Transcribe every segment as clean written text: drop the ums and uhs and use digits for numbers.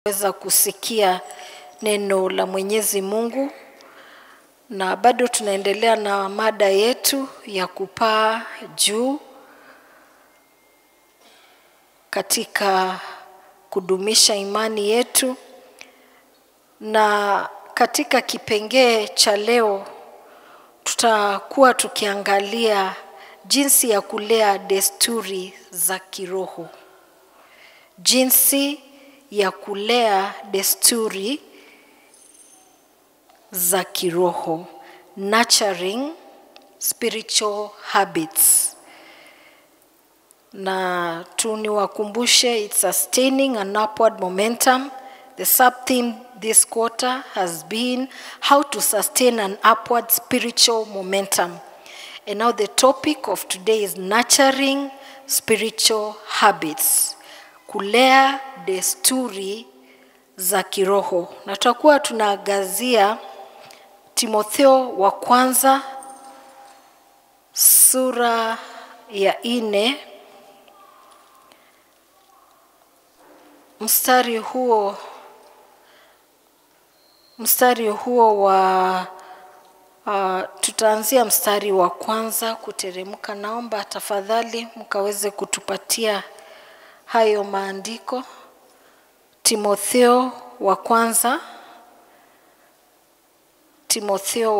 Weza kusikia neno la Mwenyezi Mungu, na bado tunaendelea na mada yetu ya kupaa juu katika kudumisha imani yetu. Na katika kipengee cha leo tutakuwa tukiangalia jinsi ya kulea desturi za kiroho. Jinsi ya kulea desturi za kiroho, nurturing spiritual habits. Na tuniwakumbushe, it's sustaining an upward momentum. The sub-theme this quarter has been how to sustain an upward spiritual momentum. And now the topic of today is nurturing spiritual habits. Kulea desturi za kiroho. Na tutakuwa tunaangazia Timotheo wa kwanza sura ya 4 mstari huo wa tutaanzia mstari wa kwanza kuteremka. Naomba tafadhali mkaweze kutupatia hayo maandiko. Timotheo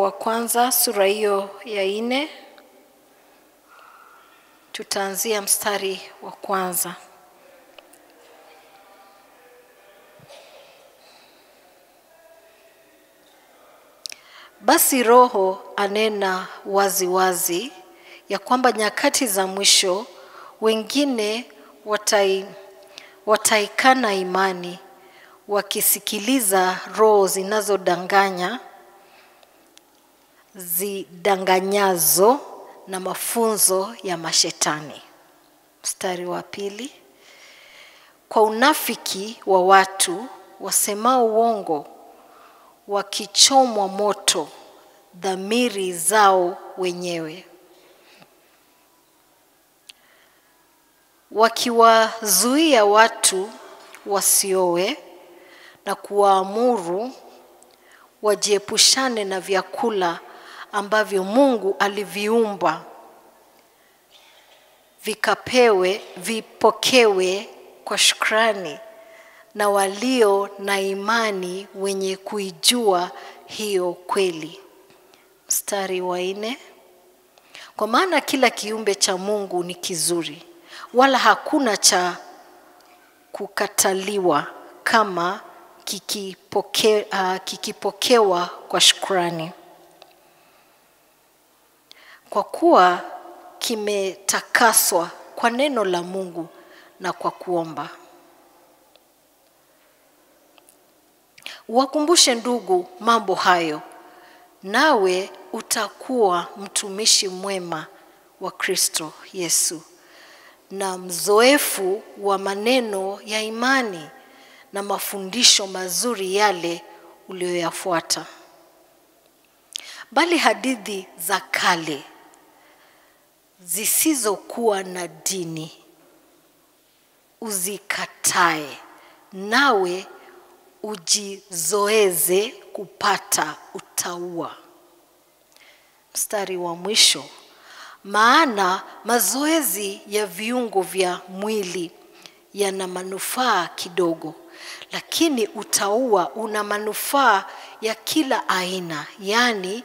wa kwanza sura hiyo ya 4, tutaanzia mstari wa kwanza. Basi Roho anena wazi wazi ya kwamba nyakati za mwisho wengine wataikana imani, wakisikiliza roho zidanganyazo na mafunzo ya mashetani. Mstari wa 2. Kwa unafiki wa watu wasemao uongo, wakichomwa moto dhamiri zao wenyewe, wakiwazuia watu wasioe na kuwaamuru wajiepushane na vyakula ambavyo Mungu aliviumba vipokewe kwa shukrani na walio na imani wenye kuijua hiyo kweli. Mstari wa 4. Kwa maana kila kiumbe cha Mungu ni kizuri, wala hakuna cha kukataliwa kama kikipokewa kwa shukrani, kwa kuwa kimetakaswa kwa neno la Mungu na kwa kuomba. Wakumbushe ndugu mambo hayo, nawe utakuwa mtumishi mwema wa Kristo Yesu, na mzoefu wa maneno ya imani na mafundisho mazuri yale uliyoyafuata. Bali hadithi za kale zisizokuwa na dini uzikatae, nawe ujizoeze kupata utauwa. Mstari wa mwisho. Maana mazoezi ya viungo vya mwili yana manufaa kidogo, lakini utauwa una manufaa ya kila aina, yani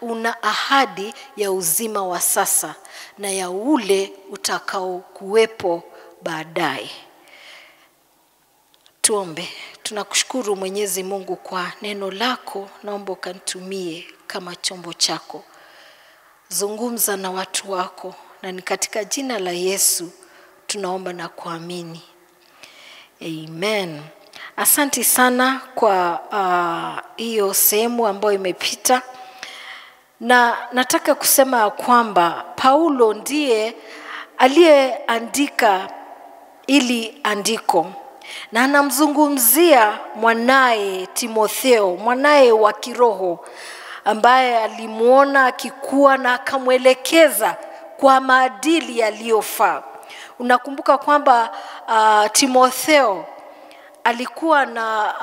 una ahadi ya uzima wa sasa na ya ule utakao kuwepo baadaye. Tuombe. Tunakushukuru Mwenyezi Mungu kwa neno lako, naomba ukanitumie kama chombo chako. Zungumza na watu wako, na ni katika jina la Yesu tunaomba na kuamini. Amen. Asante sana kwa hiyo sehemu ambayo imepita. Na nataka kusema kwamba Paulo ndiye aliyeandika ili andiko, na anamzungumzia mwanaye Timotheo, mwanaye wa kiroho, ambaye alimuona akikua na akamwelekeza kwa maadili yaliyofaa. Unakumbuka kwamba Timotheo alikuwa na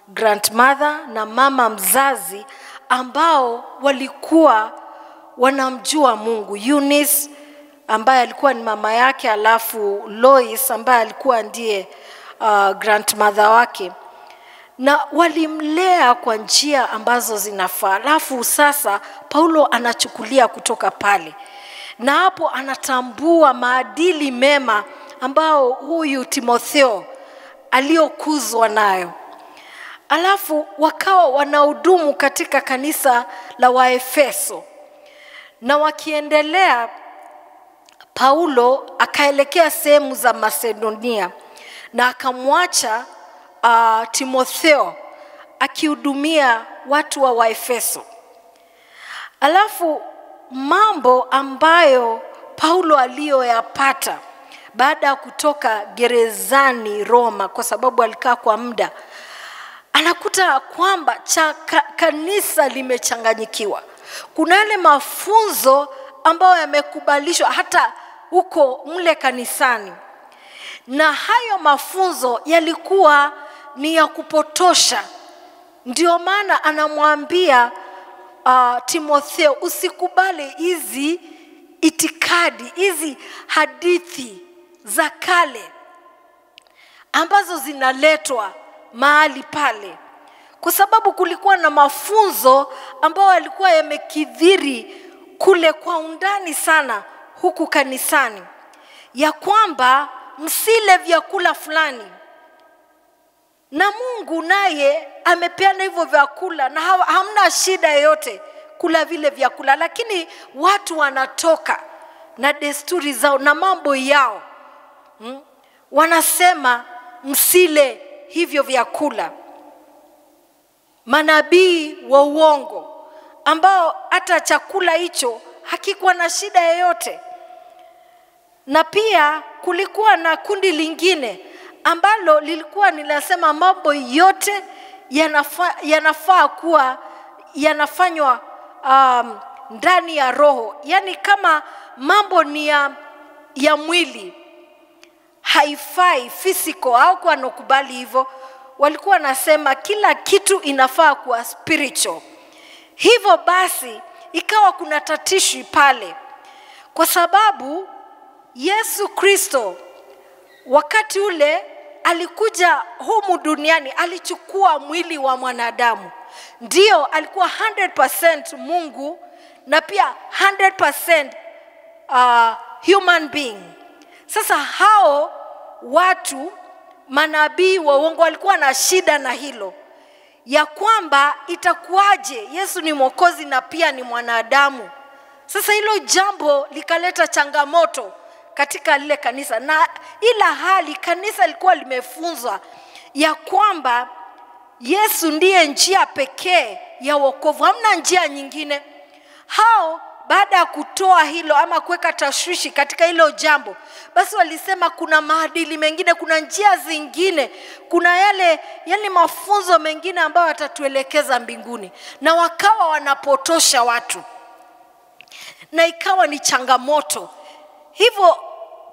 grandmother na mama mzazi ambao walikuwa wanamjua Mungu. Eunice ambaye alikuwa ni mama yake, alafu Lois ambaye alikuwa ndiye grandmother wake, na walimlea kwa njia ambazo zinafaa. Alafu sasa Paulo anachukulia kutoka pale, na hapo anatambua maadili mema ambao huyu Timotheo aliokuzwa nayo. Alafu wakawa wanahudumu katika kanisa la Waefeso, na wakiendelea Paulo akaelekea sehemu za Macedonia na akamwacha Timotheo akihudumia watu wa Waefeso. Alafu mambo ambayo Paulo aliyoyapata baada ya kutoka gerezani Roma, kwa sababu alikaa kwa muda, anakuta kwamba kanisa limechanganyikiwa. Kuna yale mafunzo ambayo yamekubalishwa hata huko mle kanisani, na hayo mafunzo yalikuwa ni ya kupotosha. Ndio maana anamwambia Timotheo, usikubali hizi itikadi, hizi hadithi za kale ambazo zinaletwa mahali pale, kwa sababu kulikuwa na mafunzo ambayo yalikuwa yamekithiri kule kwa undani sana huku kanisani, ya kwamba msile vyakula fulani, na Mungu naye amepeana hivyo vyakula na hamna shida yoyote kula vile vyakula, lakini watu wanatoka na desturi zao na mambo yao, wanasema msile hivyo vyakula. Manabii wa uongo ambao hata chakula hicho hakikuwa na shida yoyote. Na pia kulikuwa na kundi lingine ambalo lilikuwa nilasema mambo yote yanafaa kuwa yanafanywa ndani ya roho. Yani kama mambo ni ya mwili, haifai physical, au kwa nokubali hivyo. Walikuwa nasema kila kitu inafaa kuwa spiritual. Hivyo basi ikawa kuna tatishi pale, kwa sababu Yesu Kristo wakati ule alikuja humu duniani, alichukua mwili wa mwanadamu. Ndio alikuwa 100% Mungu na pia 100% human being. Sasa hao watu manabii wa uongo walikuwa na shida na hilo, ya kwamba itakuwaje Yesu ni mwokozi na pia ni mwanadamu. Sasa hilo jambo likaleta changamoto katika lile kanisa, na ila hali kanisa lilikuwa limefunzwa ya kwamba Yesu ndiye njia pekee ya wokovu, hamna njia nyingine. Hao baada ya kutoa hilo ama kuweka tashwishi katika hilo jambo, basi walisema kuna maadili mengine, kuna njia zingine, kuna yale mafunzo mengine ambayo yatatuelekeza mbinguni, na wakawa wanapotosha watu, na ikawa ni changamoto. Hivyo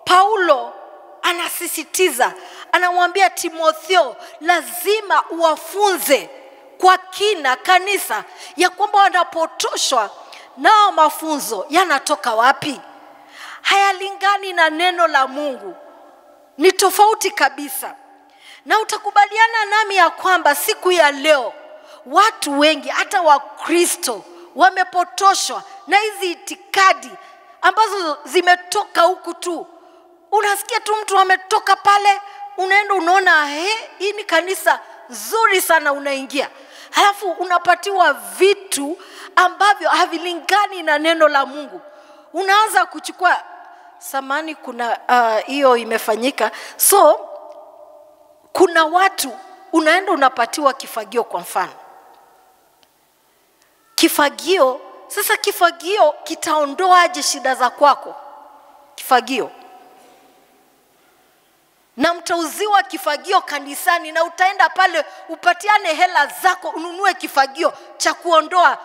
Paulo anasisitiza, anamwambia Timotheo, lazima uwafunze kwa kina kanisa ya kwamba wanapotoshwa nao mafunzo yanatoka wapi, hayalingani na neno la Mungu, ni tofauti kabisa. Na utakubaliana nami ya kwamba siku ya leo watu wengi hata Wakristo wamepotoshwa na hizi itikadi ambazo zimetoka huku tu. Unasikia tu mtu ametoka pale, unaenda unaona hii ni kanisa zuri sana, unaingia, halafu unapatiwa vitu ambavyo havilingani na neno la Mungu. Unaanza kuchukua samani, kuna hiyo imefanyika. So kuna watu unaenda unapatiwa kifagio, kwa mfano kifagio. Sasa kifagio kitaondoaje shida za kwako? Kifagio, na mtauziwa kifagio kanisani, na utaenda pale upatiane hela zako ununue kifagio cha kuondoa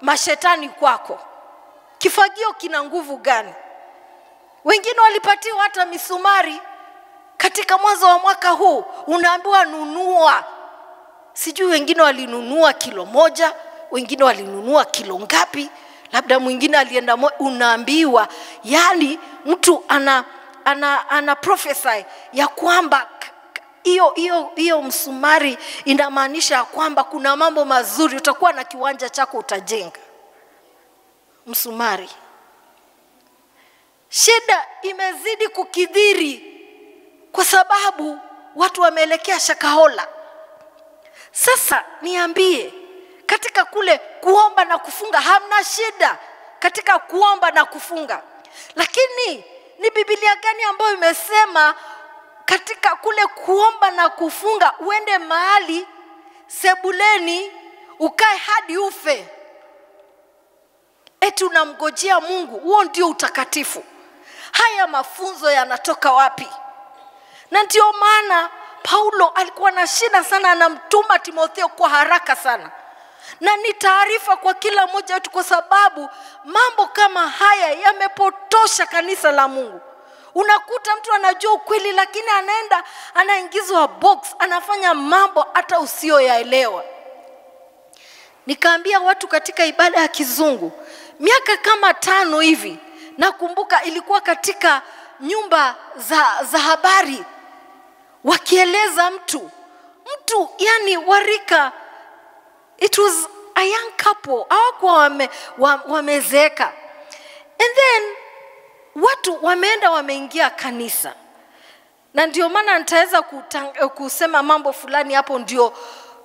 mashetani kwako. Kifagio kina nguvu gani? Wengine walipatiwa hata misumari Katika mwanzo wa mwaka huu unaambiwa nunua. Sijui wengine walinunua kilo 1, wengine walinunua kilo ngapi, labda mwingine alienda unaambiwa, yani mtu ana prophesy ya kwamba hiyo msumari inamaanisha kwamba kuna mambo mazuri, utakuwa na kiwanja chako utajenga. Msumari. Shida imezidi kukidhiri kwa sababu watu wameelekea Shakahola. Sasa niambie, katika kule kuomba na kufunga hamna shida katika kuomba na kufunga. Lakini ni Biblia gani ambayo imesema katika kule kuomba na kufunga uende mahali sebuleni ukae hadi ufe? Eti unamngojea Mungu. Huo ndio utakatifu. Haya mafunzo yanatoka wapi? Na ndio maana Paulo alikuwa na shida sana, anamtuma Timotheo kwa haraka sana. Na ni taarifa kwa kila mmoja wetu, kwa sababu mambo kama haya yamepotosha kanisa la Mungu. Unakuta mtu anajua ukweli lakini anaenda anaingizwa box, anafanya mambo hata usioyaelewa. Nikaambia watu katika ibada ya kizungu miaka kama 5 hivi, nakumbuka ilikuwa katika nyumba za habari, wakieleza mtu yani warika, it was a young couple, hawakuwa wamezeeka. And then watu wameenda wameingia kanisa. Na ndio maana nitaweza kusema mambo fulani hapo, ndio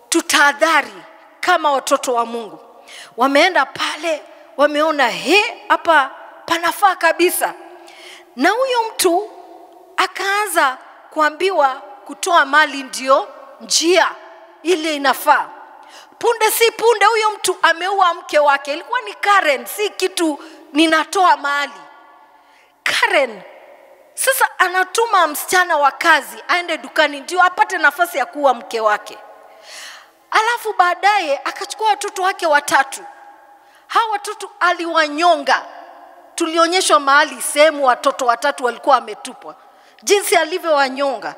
tutahadhari kama watoto wa Mungu. Wameenda pale, wameona hapa panafaa kabisa. Na huyo mtu akaanza kuambiwa kutoa mali ndio njia ile inafaa. Punde si punde huyo mtu ameua mke wake. Ilikuwa ni Karen, si kitu ninatoa mali. Karen sasa anatuma msichana wa kazi aende dukani ndio apate nafasi ya kuua mke wake. Alafu baadaye akachukua watoto wake 3. Hao watoto aliwanyonga. Tulionyeshwa mahali sehemu watoto 3 walikuwa wametupwa, jinsi alivyowanyonga.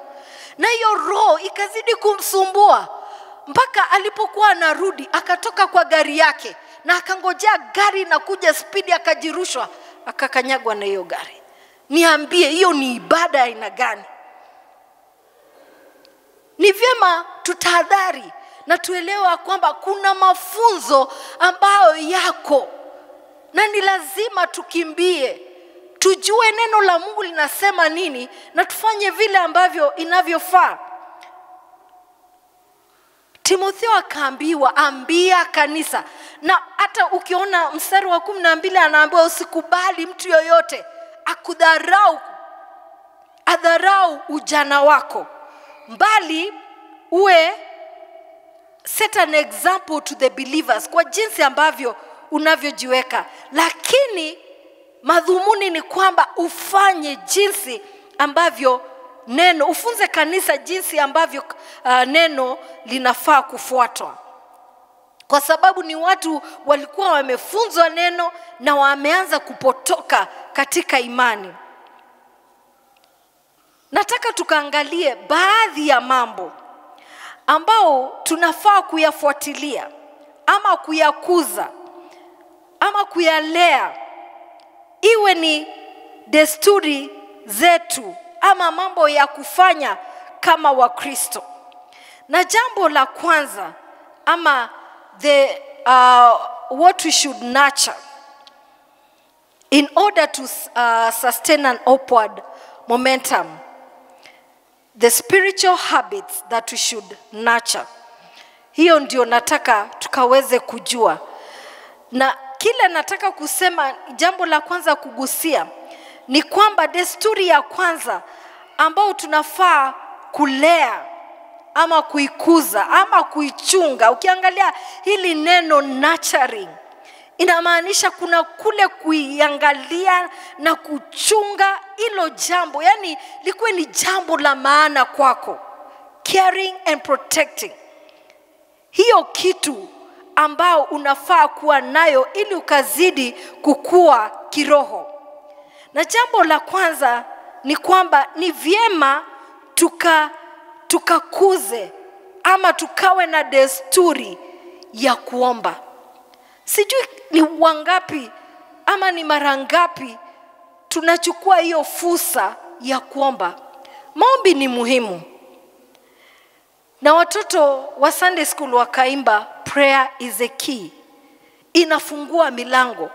Na hiyo roho ikazidi kumsumbua mpaka alipokuwa anarudi akatoka kwa gari yake na akangojea gari na kuja spidi, akajirushwa akakanyagwa na hiyo gari. Niambie, hiyo ni ibada ya aina gani? Ni vyema tutahadhari na tuelewa kwamba kuna mafunzo ambayo yako na ni lazima tukimbie, tujue neno la Mungu linasema nini na tufanye vile ambavyo inavyofaa. Timotheo akaambiwa, ambia kanisa. Na hata ukiona mstari wa 12 anaambiwa usikubali mtu yoyote adharau ujana wako, mbali set an example to the believers kwa jinsi ambavyo unavyojiweka. Lakini madhumuni ni kwamba ufanye jinsi ambavyo ufunze kanisa jinsi ambavyo neno linafaa kufuatwa. Kwa sababu ni watu walikuwa wamefunzwa neno na wameanza kupotoka katika imani. Nataka tukaangalie baadhi ya mambo ambao tunafaa kuyafuatilia ama kuyakuza ama kuyalea, iwe ni desturi zetu ama mambo ya kufanya kama Wakristo. Na jambo la kwanza ama what we should nurture in order to sustain an upward momentum, the spiritual habits that we should nurture. Hiyo ndio nataka tukaweze kujua. Na kile nataka kusema, jambo la kwanza kugusia ni kwamba desturi ya kwanza ambao tunafaa kulea ama kuikuza ama kuichunga. Ukiangalia hili neno nurturing, inamaanisha kuna kule kuiangalia na kuchunga hilo jambo, yani likuwe ni jambo la maana kwako. Caring and protecting, hiyo kitu ambao unafaa kuwa nayo ili ukazidi kukua kiroho. Na jambo la kwanza ni kwamba ni vyema tukakuze ama tukawe na desturi ya kuomba. Sijui ni wangapi ama ni mara ngapi tunachukua hiyo fursa ya kuomba. Maombi ni muhimu. Na watoto wa Sunday school wakaimba prayer is a key. Inafungua milango.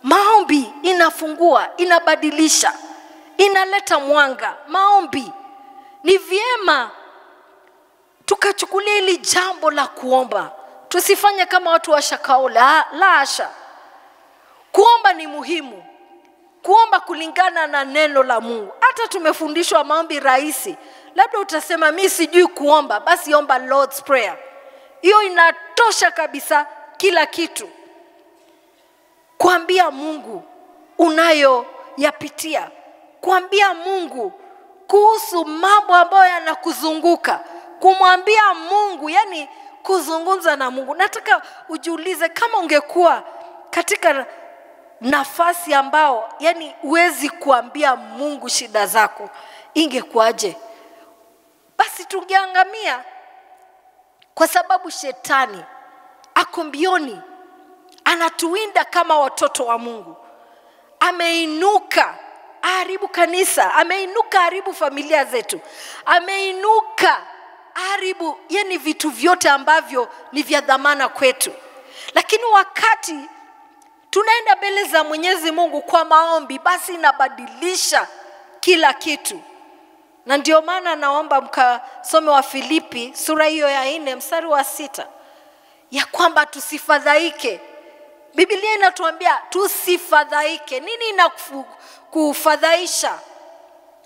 Maombi inafungua, inabadilisha, inaleta mwanga. Maombi ni vyema tukachukulia hili jambo la kuomba. Tusifanye kama watu wa shakaola, la hasha. Kuomba ni muhimu. Kuomba kulingana na neno la Mungu. Hata tumefundishwa maombi rahisi. Labda utasema mimi sijui kuomba, basi omba Lord's Prayer. Hiyo inatosha kabisa kila kitu. Kuambia Mungu unayoyapitia. Kuambia Mungu kuhusu mambo ambayo yanakuzunguka. Kumwambia Mungu, yani kuzungumza na Mungu. Nataka ujiulize kama ungekuwa katika nafasi ambao yani huwezi kuambia Mungu shida zako, ingekuaje? Basi tungeangamia, kwa sababu shetani ako mbioni, anatuwinda kama watoto wa Mungu. Ameinuka haribu kanisa, ameinuka haribu familia zetu, ameinuka haribu yani vitu vyote ambavyo ni vya dhamana kwetu. Lakini wakati tunaenda mbele za Mwenyezi Mungu kwa maombi, basi inabadilisha kila kitu. Na ndio maana naomba mkasome wa Filipi sura hiyo ya 4 mstari wa 6, ya kwamba tusifadhaike. Biblia inatuambia tusifadhaike. Nini inakufadhaisha?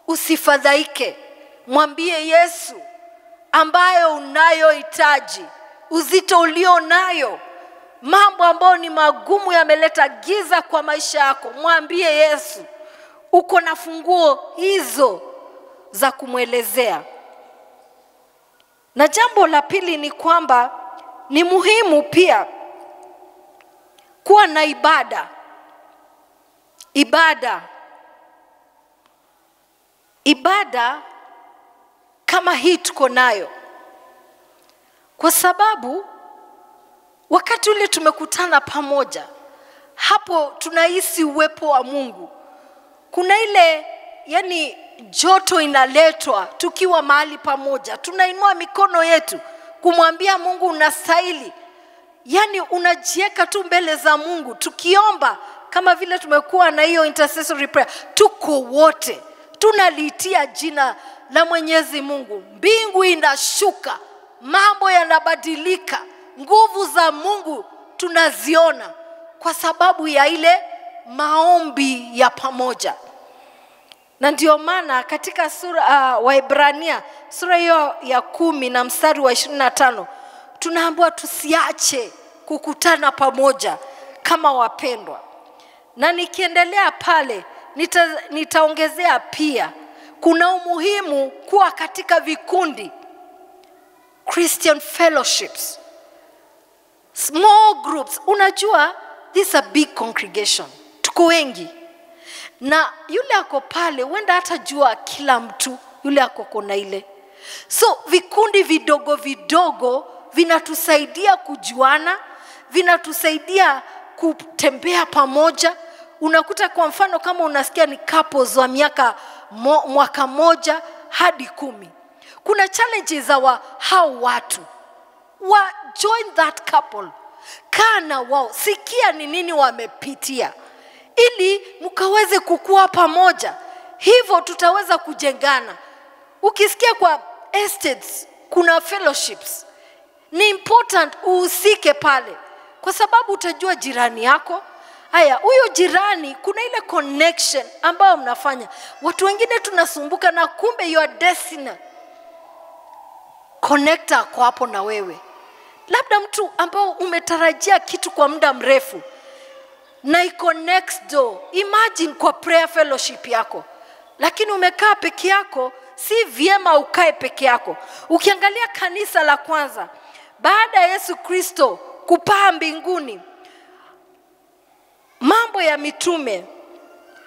Usifadhaike. Mwambie Yesu ambayo unayohitaji, uzito ulio nayo, mambo ambayo ni magumu yameleta giza kwa maisha yako. Mwambie Yesu. Uko na funguo hizo za kumwelezea. Na jambo la pili ni kwamba ni muhimu pia kuwa na ibada. Ibada kama hii tuko nayo. Kwa sababu wakati ule tumekutana pamoja, hapo tunahisi uwepo wa Mungu. Kuna ile yani joto inaletwa tukiwa mahali pamoja. Tunainua mikono yetu kumwambia Mungu unastahili. Yani unajieka tu mbele za Mungu tukiomba, kama vile tumekuwa na hiyo intercessory prayer. Tuko wote tunaliitia jina la Mwenyezi Mungu. Mbingu inashuka, mambo yanabadilika, nguvu za Mungu tunaziona kwa sababu ya ile maombi ya pamoja. Na ndio maana katika sura Waebrania sura hiyo ya 10 na mstari wa 25 tunaambiwa tusiache kukutana pamoja kama wapendwa. Na nikiendelea pale nitaongezea pia kuna umuhimu kuwa katika vikundi, Christian fellowships, small groups. Unajua this is a big congregation, tuko wengi, na yule ako pale huenda hata jua kila mtu yule ako kona ile. So vikundi vidogo vidogo vinatusaidia kujuana, vinatusaidia kutembea pamoja. Unakuta kwa mfano kama unasikia ni couples wa mwaka moja hadi 10. Kuna challenges za hao watu. Join that couple. Kana wao, sikia ni nini wamepitia, ili mkaweze kukua pamoja. Hivyo tutaweza kujengana. Ukisikia kwa estates kuna fellowships, ni important uhusike pale, kwa sababu utajua jirani yako. Haya, huyo jirani kuna ile connection ambayo mnafanya. Watu wengine tunasumbuka na kumbe your destiny connector kwa hapo na wewe. Labda mtu ambao umetarajia kitu kwa muda mrefu na iko next door. Imagine kwa prayer fellowship yako, lakini umekaa peke yako. Si vyema ukae peke yako. Ukiangalia kanisa la kwanza baada ya Yesu Kristo kupaa mbinguni, Mambo ya Mitume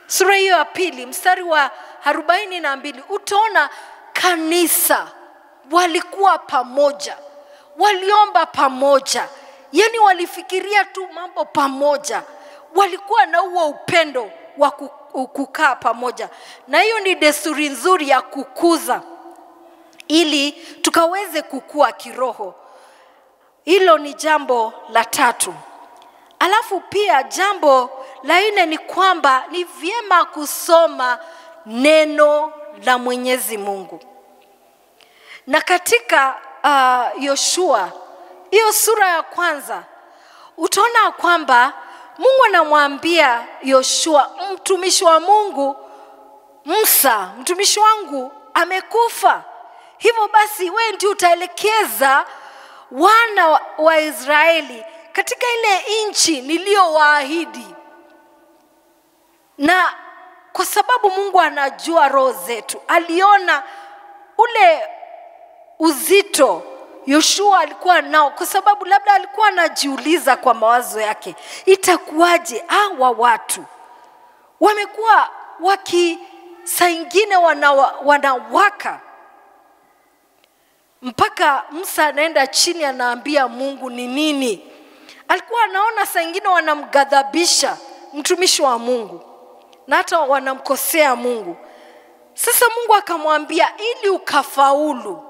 sura hiyo ya 2 mstari wa 42, utaona kanisa walikuwa pamoja, waliomba pamoja, yani walifikiria tu mambo pamoja, walikuwa na huo upendo wa kukaa pamoja. Na hiyo ni desturi nzuri ya kukuza ili tukaweze kukua kiroho. Hilo ni jambo la tatu. Alafu pia jambo la nne ni kwamba ni vyema kusoma neno la Mwenyezi Mungu. Na katika Yoshua, hiyo sura ya kwanza, utaona kwamba Mungu anamwambia Yoshua, mtumishi wa Mungu Musa, mtumishi wangu amekufa. Hivyo basi wewe ndiye utaelekeza wana wa Israeli katika ile nchi niliyowaahidi. Na kwa sababu Mungu anajua roho zetu, aliona ule uzito Yoshua alikuwa nao, kwa sababu labda alikuwa anajiuliza kwa mawazo yake, itakuwaje hawa watu wamekuwa saa ingine wanawaka. Mpaka Musa anaenda chini anaambia Mungu ni nini. Alikuwa anaona saa ingine wanamghadhabisha mtumishi wa Mungu na hata wanamkosea Mungu. Sasa Mungu akamwambia ili ukafaulu,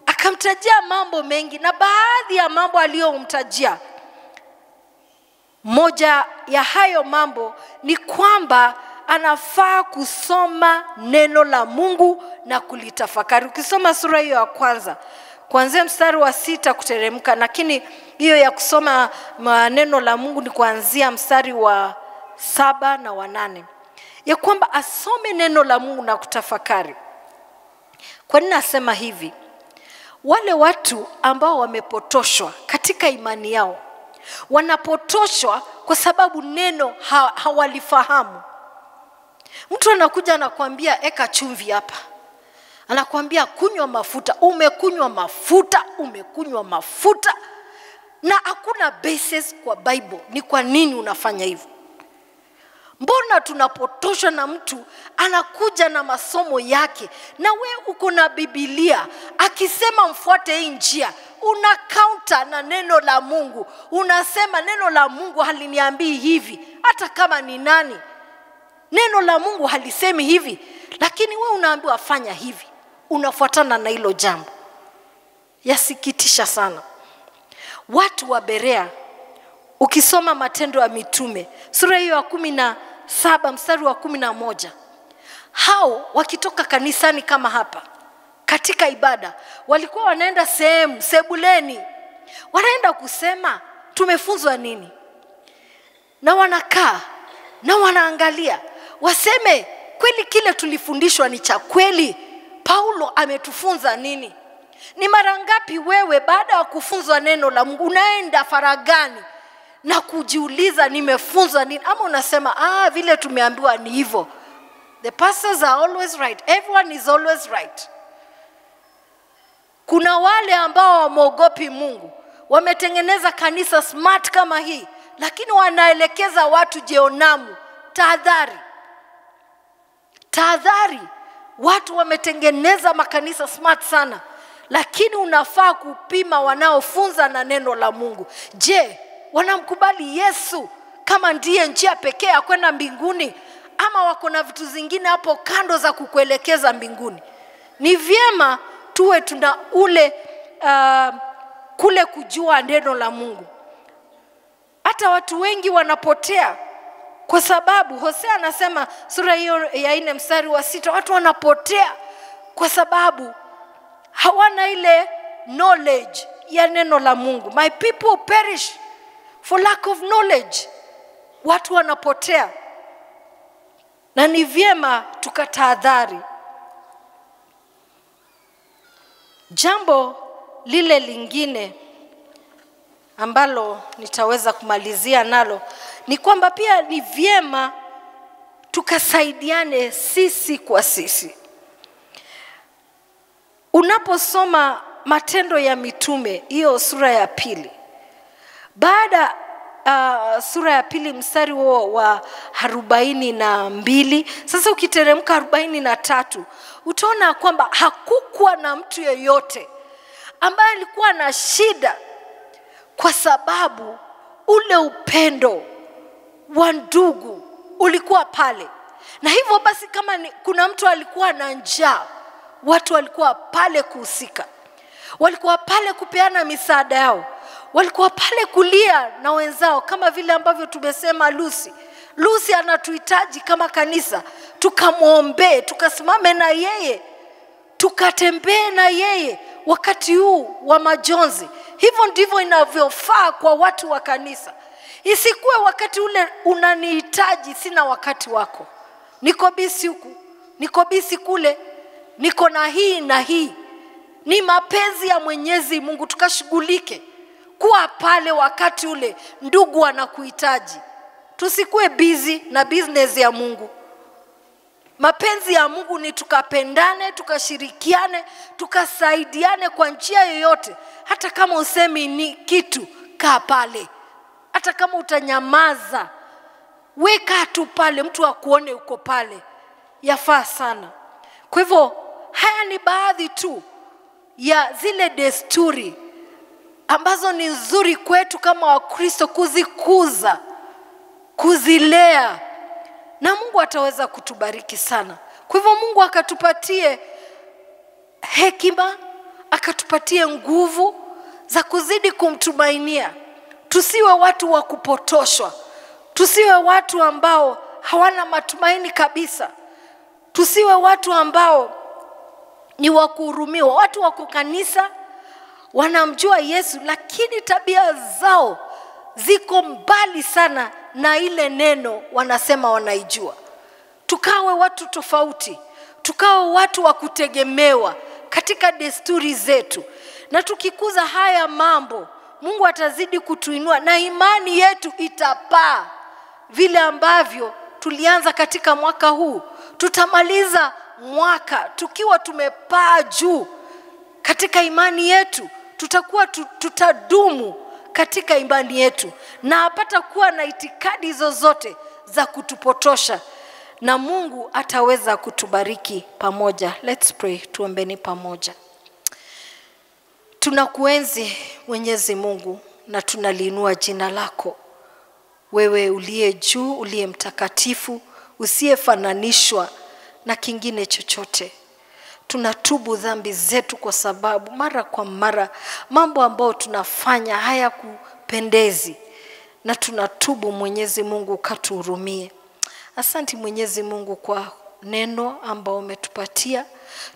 akamtajia mambo mengi, na baadhi ya mambo aliyomtajia, moja ya hayo mambo ni kwamba anafaa kusoma neno la Mungu na kulitafakari. Ukisoma sura hiyo ya kwanza kuanzia mstari wa 6 kuteremka, lakini hiyo ya kusoma neno la Mungu ni kuanzia mstari wa 7 na wa 8, ya kwamba asome neno la Mungu na kutafakari. Kwa nini nasema hivi? Wale watu ambao wamepotoshwa katika imani yao, wanapotoshwa kwa sababu neno hawalifahamu. Mtu anakuja anakuambia eka chumvi hapa, anakuambia kunywa mafuta, umekunywa mafuta, na hakuna basis kwa Bible ni kwa nini unafanya hivyo. Mbona tunapotoshwa na mtu anakuja na masomo yake, na we uko na Biblia, akisema mfuate hii njia, una counter na neno la Mungu, unasema neno la Mungu haliniambii hivi. Hata kama ni nani, neno la Mungu halisemi hivi, lakini we unaambiwa fanya hivi, unafuatana na hilo jambo. Yasikitisha sana. Watu wa Berea, ukisoma Matendo ya Mitume sura hiyo ya 17 mstari wa 11, hao wakitoka kanisani kama hapa katika ibada, walikuwa wanaenda sehemu sebuleni, wanaenda kusema tumefunzwa nini, na wanakaa na wanaangalia waseme kweli kile tulifundishwa ni cha kweli, Paulo ametufunza nini. Ni mara ngapi wewe baada ya kufunzwa neno la Mungu unaenda faragani na kujiuliza nimefunzwa nini, ama unasema vile tumeambiwa ni hivyo. The pastors are always right, everyone is always right. Kuna wale ambao wameogopi Mungu, wametengeneza kanisa smart kama hii, lakini wanaelekeza watu jehanamu. Tahadhari. Watu wametengeneza makanisa smart sana, lakini unafaa kupima wanaofunza na neno la Mungu. Je, wanamkubali Yesu kama ndiye njia pekee ya kwenda mbinguni, ama wako na vitu zingine hapo kando za kukuelekeza mbinguni? Ni vyema tuwe tuna kule kujua neno la Mungu. Hata watu wengi wanapotea kwa sababu Hosea anasema sura hiyo ya 4 mstari wa 6, watu wanapotea kwa sababu hawana ile knowledge ya neno la Mungu. My people perish for lack of knowledge. Watu wanapotea, na ni vyema tukatahadhari. Jambo lile lingine ambalo nitaweza kumalizia nalo ni kwamba pia ni vyema tukasaidiane sisi kwa sisi. Unaposoma Matendo ya Mitume hiyo sura ya 2, baada sura ya 2 mstari wa 42. Sasa ukiteremka 43 utaona kwamba hakukuwa na mtu yeyote ambaye alikuwa na shida, kwa sababu ule upendo wa ndugu ulikuwa pale. Na hivyo basi kama kuna mtu alikuwa na njaa, watu walikuwa pale kuhusika, walikuwa pale kupeana misaada yao, walikuwa pale kulia na wenzao, kama vile ambavyo tumesema Lucy anatuhitaji kama kanisa tukamwombee, tukasimame na yeye, tukatembee na yeye wakati huu wa majonzi. Hivyo ndivyo inavyofaa kwa watu wa kanisa. Isikuwe wakati ule unanihitaji sina wakati wako, niko busy huku, niko busy kule, niko na hii na hii. Ni mapenzi ya Mwenyezi Mungu tukashughulike kuwa pale wakati ule ndugu anakuhitaji. Tusikuwe busy na business ya Mungu. Mapenzi ya Mungu ni tukapendane, tukashirikiane, tukasaidiane kwa njia yoyote. Hata kama usemi ni kitu, kaa pale. Hata kama utanyamaza, weka tu pale, mtu akuone uko pale. Yafaa sana. Kwa hivyo haya ni baadhi tu ya zile desturi ambazo ni nzuri kwetu kama Wakristo kuzikuza, kuzilea, na Mungu ataweza kutubariki sana. Kwa hivyo Mungu akatupatie hekima, akatupatie nguvu za kuzidi kumtumainia. Tusiwe watu wa kupotoshwa, tusiwe watu ambao hawana matumaini kabisa, tusiwe watu ambao ni wa kuhurumiwa. Watu wako kanisa wanamjua Yesu, lakini tabia zao ziko mbali sana na ile neno wanasema wanaijua. Tukawe watu tofauti, tukawe watu wa kutegemewa katika desturi zetu, na tukikuza haya mambo Mungu atazidi kutuinua na imani yetu itapaa. Vile ambavyo tulianza katika mwaka huu, tutamaliza mwaka tukiwa tumepaa juu katika imani yetu. Tutadumu katika imani yetu, na hapata kuwa na itikadi zozote za kutupotosha, na Mungu ataweza kutubariki pamoja. Let's pray. Tuombeni pamoja. Tunakuenzi Mwenyezi Mungu na tunaliinua jina lako, wewe uliye juu, uliye mtakatifu, usiyefananishwa na kingine chochote. Tunatubu dhambi zetu, kwa sababu mara kwa mara mambo ambayo tunafanya hayakupendezi, na tunatubu Mwenyezi Mungu, ukatuhurumie. Asante Mwenyezi Mungu kwa neno ambao umetupatia.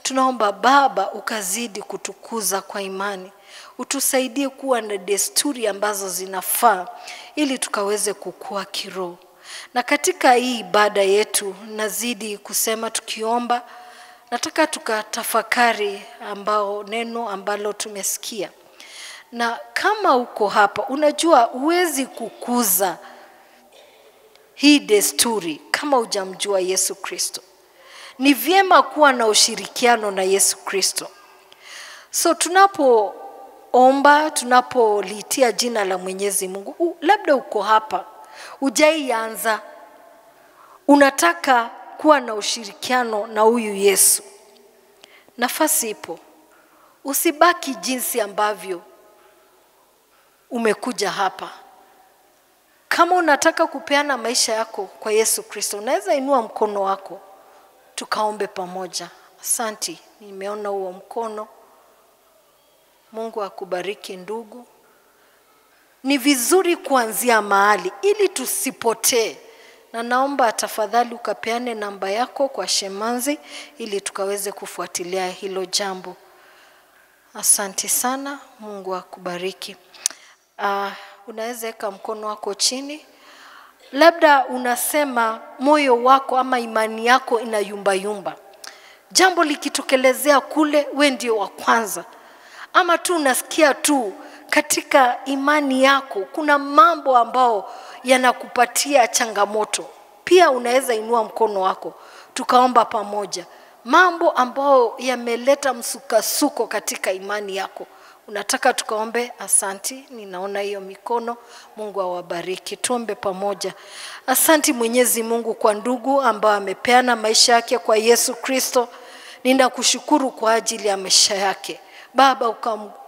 Tunaomba Baba ukazidi kutukuza kwa imani, utusaidie kuwa na desturi ambazo zinafaa ili tukaweze kukua kiroho. Na katika hii ibada yetu nazidi kusema tukiomba, nataka tukatafakari neno ambalo tumesikia. Na kama uko hapa unajua huwezi kukuza hii desturi kama hujamjua Yesu Kristo, ni vyema kuwa na ushirikiano na Yesu Kristo. So tunapoomba, tunapoliitia jina la Mwenyezi Mungu, labda uko hapa hujaianza, unataka kuwa na ushirikiano na huyu Yesu, nafasi ipo. Usibaki jinsi ambavyo umekuja hapa. Kama unataka kupeana maisha yako kwa Yesu Kristo, unaweza inua mkono wako tukaombe pamoja. Asante, nimeona huo mkono. Mungu akubariki ndugu. Ni vizuri kuanzia mahali ili tusipotee. Na naomba tafadhali ukapeane namba yako kwa Shemanzi ili tukaweze kufuatilia hilo jambo. Asante sana, Mungu akubariki. Unaweza weka mkono wako chini. Labda unasema moyo wako ama imani yako inayumba. Jambo likitokelezea kule, wewe ndio wa kwanza. Ama tu unasikia tu katika imani yako kuna mambo ambao yanakupatia changamoto. Pia unaweza inua mkono wako tukaomba pamoja. Mambo ambao yameleta msukasuko katika imani yako, unataka tukaombe? Asanti, ninaona hiyo mikono. Mungu awabariki. Tuombe pamoja. Asanti Mwenyezi Mungu kwa ndugu ambaye amepeana maisha yake kwa Yesu Kristo. Ninakushukuru kwa ajili ya maisha yake. Baba,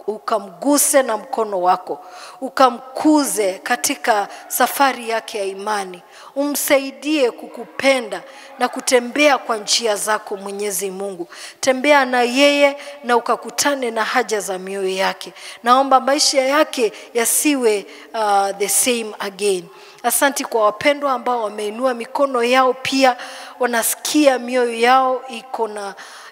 ukamguse na mkono wako, ukamkuze katika safari yake ya imani. Umsaidie kukupenda na kutembea kwa njia zako Mwenyezi Mungu. Tembea na yeye na ukakutane na haja za mioyo yake. Naomba maisha yake yasiwe the same again. Asanti kwa wapendwa ambao wameinua mikono yao, pia wanasikia mioyo yao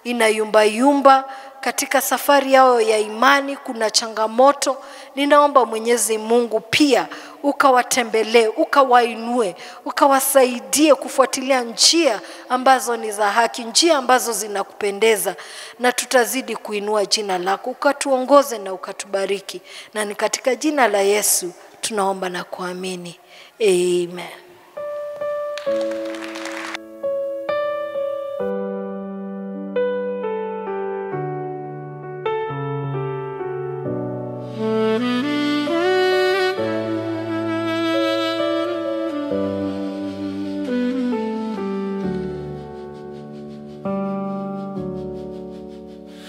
inayumba yumba katika safari yao ya imani. Kuna changamoto. Ninaomba Mwenyezi Mungu pia ukawatembelee, ukawainue, ukawasaidie kufuatilia njia ambazo ni za haki, njia ambazo zinakupendeza, na tutazidi kuinua jina lako. Ukatuongoze na ukatubariki, na ni katika jina la Yesu tunaomba na kuamini. Amen.